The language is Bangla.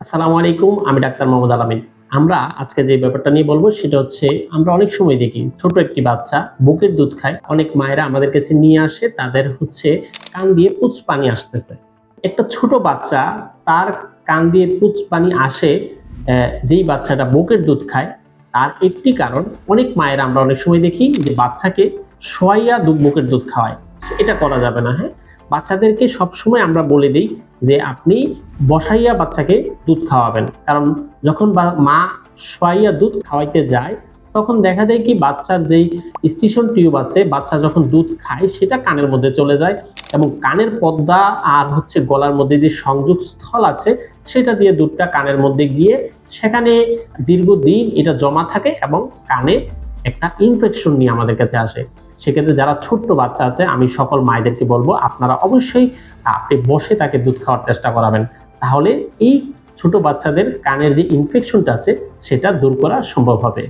আসসালামু আলাইকুম। আমি ডাক্তার মোহাম্মদ আল-আমিন। আমরা আজকে যে ব্যাপারটা নিয়ে বলব সেটা হচ্ছে আমরা অনেক সময় দেখি ছোট একটি বাচ্চা বুকের দুধ খায়। অনেক মায়েরা আমাদের কাছে নিয়ে আসে তাদের হচ্ছে কান দিয়ে পুঁজ পানি আসতেছে। একটা ছোট বাচ্চা তার কান দিয়ে পুঁজ পানি আসে যেই বাচ্চাটা বুকের দুধ খায় তার একটি কারণ অনেক মায়েরা আমরা অনেক সময় দেখি যে বাচ্চাকে শোয়াইয়া বুকের দুধ খাওয়ায়। এটা করা যাবে না, হ্যাঁ? বাচ্চাদেরকে সবসময় আমরা বলে দিই যে আপনি বসাইয়া বাচ্চাকে দুধ খাওয়াবেন, কারণ যখন মা শোয়াইয়া দুধ খাওয়াইতে যায় তখন দেখা যায় কি বাচ্চার যেই স্টিশন টিউব আছে, বাচ্চা যখন দুধ খায় সেটা কানের মধ্যে চলে যায় এবং কানের পর্দা আর হচ্ছে গলার মধ্যে যে সংযোগ স্থল আছে সেটা দিয়ে দুধটা কানের মধ্যে গিয়ে সেখানে দীর্ঘদিন এটা জমা থাকে এবং কানে একটা ইনফেকশন নিয়ে আমাদের কাছে আসে। সেক্ষেত্রে যারা ছোট্ট বাচ্চা আছে আমি সকল মায়েদেরকে বলবো আপনারা অবশ্যই আপনি বসে তাকে দুধ খাওয়ার চেষ্টা করাবেন, তাহলে এই ছোট বাচ্চাদের কানের যে ইনফেকশনটা আছে সেটা দূর করা সম্ভব হবে।